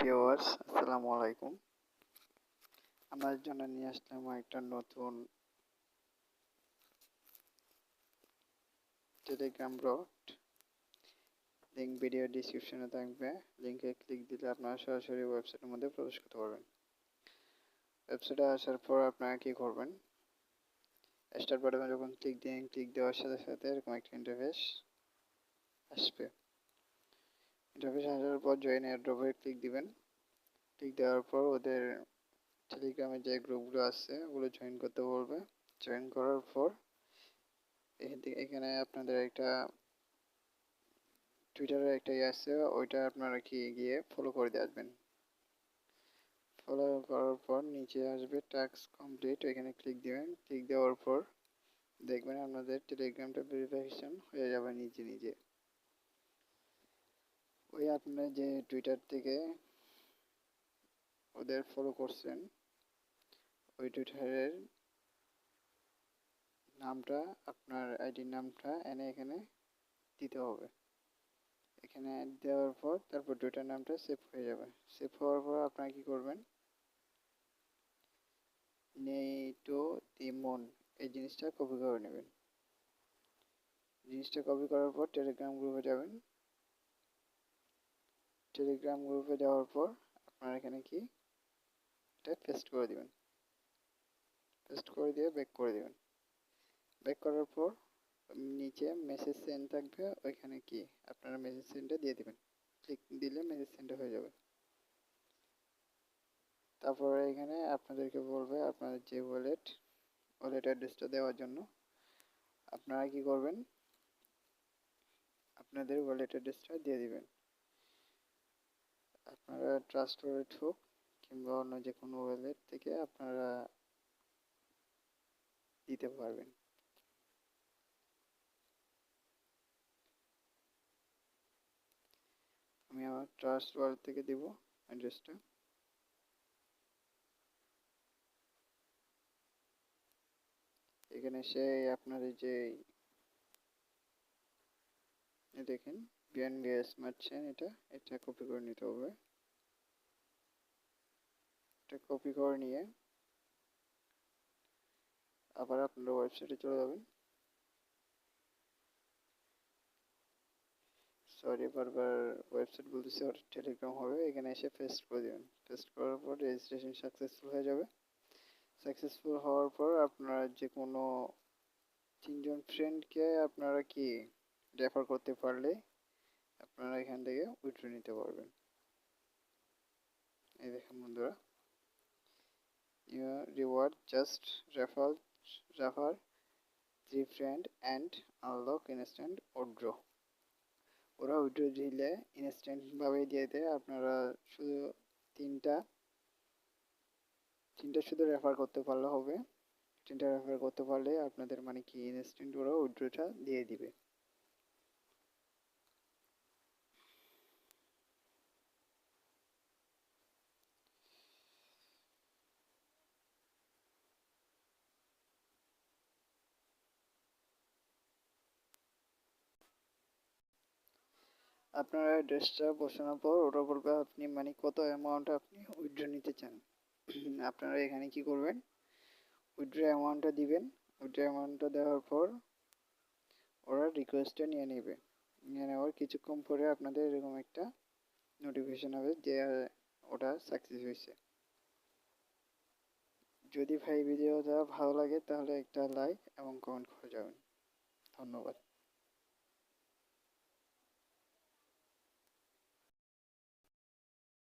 Viewers আসসালামু আলাইকুম। আমার জন্য নিয়ে আসলাম একটা নতুন টেলিগ্রাম বট। লিংক ভিডিও ডিসক্রিপশনে থাকবে। লিংকে ক্লিক দিলে আপনারা সরাসরি ওয়েবসাইটের মধ্যে প্রবেশ করতে পারবেন। ওয়েবসাইটে আসার পর আপনারা কি করবেন, স্টার্ট বাটনে যখন ক্লিক দেওয়ার সাথে সাথে এরকম একটা ইন্টারফেস আসবে। ইন্টারফেস আসার পর জয়েন এয়ারড্রপে ক্লিক দিবেন। ক্লিক দেওয়ার পর ওদের টেলিগ্রামে যে গ্রুপগুলো আছে ওগুলো জয়েন করতে বলবে। জয়েন করার পর এখানে আপনাদের একটা টুইটারে একটা আছে, ওইটা আপনারা গিয়ে ফলো করে দিয়ে আসবেন। ফলো করার পর নিচে আসবে টাস্ক কমপ্লিট, এখানে ক্লিক দিবেন। ক্লিক দেওয়ার পর দেখবেন আপনাদের টেলিগ্রামটা ভেরিফিকেশন হয়ে যাবে নিজে নিজে। ওই আপনারা যে টুইটার থেকে ওদের ফলো করছেন ওই টুইটারের নামটা, আপনার আইডির নামটা এনে এখানে দিতে হবে। এখানে দেওয়ার পর তারপর টুইটার নামটা সেভ হয়ে যাবে। সেভ হওয়ার পর আপনারা কি করবেন, নেইটো তিমন এই জিনিসটা কপি করে নেবেন। জিনিসটা কপি করার পর টেলিগ্রাম গ্রুপে যাবেন। টেলিগ্রাম গ্রুপে যাওয়ার পর আপনারা এখানে এটা পেস্ট করে দিবেন। পেস্ট করে দিয়ে ব্যাক করে দিবেন। ব্যাক করার পর নিচে মেসেজ সেন্ড থাকবে, ওইখানে আপনারা মেসেজ সেন্ডটা দিয়ে দিবেন। ক্লিক দিলে মেসেজ সেন্ড হয়ে যাবে। তারপরে এখানে আপনাদেরকে বলবে আপনাদের যে ওয়ালেট অ্যাড্রেসটা দেওয়ার জন্য। আপনারা কি করবেন, আপনাদের ওয়ালেট অ্যাড্রেসটা দিয়ে দিবেন। আপনারা ট্রাস্ট ওয়ালেট হোক কিংবা অন্য যে কোনো ওয়ালেট থেকে আপনারা দিতে পারবেন। আমি আমার ট্রাস্ট ওয়ালেট থেকে দিব অ্যাড্রেসটা। এখানে এসে আপনাদের যে দেখেন বিএনবি স্মার্ট চেইন, এটা কপি করে নিতে হবে। এটা কপি করে নিয়ে আবার আপনারা ওয়েবসাইটে চলে যাবেন। সরি বারবার ওয়েবসাইট বলতেছি, ওর টেলিগ্রাম হবে। এখানে এসে পেস্ট করে দেবেন। পেস্ট করার পর রেজিস্ট্রেশন সাকসেসফুল হয়ে যাবে। সাকসেসফুল হওয়ার পর আপনারা যে কোনো 3জন ফ্রেন্ডকে আপনারা রেফার করতে পারলে আপনারা এখান থেকে উইথড্র নিতে পারবেন। এই দেখেন বন্ধুরা, reward just refer 3 friend and unlock instant withdraw. ওরা উইথড্র দিলে ইনস্ট্যান্টভাবে দিয়ে দেয়। আপনারা শুধু তিনটা শুধু রেফার করতে পারলে হবে। 3টা রেফার করতে পারলে আপনাদের ইনস্ট্যান্ট ওরা উইথড্রটা দিয়ে দিবে। আপনার অ্যাড্রেসটা বসানোর পর ওরা বলবে আপনি কত অ্যামাউন্ট আপনি উইথড্র নিতে চান। আপনারা এখানে কি করবেন, উইথড্র অ্যামাউন্টটা দিবেন। উইথড্র অ্যামাউন্টটা দেওয়ার পর ওরা রিকোয়েস্টটা নিয়ে নেবে। নিয়ে নেওয়ার কিছুক্ষণ পরে আপনাদের এরকম একটা নোটিফিকেশন হবে যে ওটা সাকসেস হয়েছে। যদি ভাই ভিডিওটা ভালো লাগে তাহলে একটা লাইক এবং কমেন্ট করে যাবেন। ধন্যবাদ।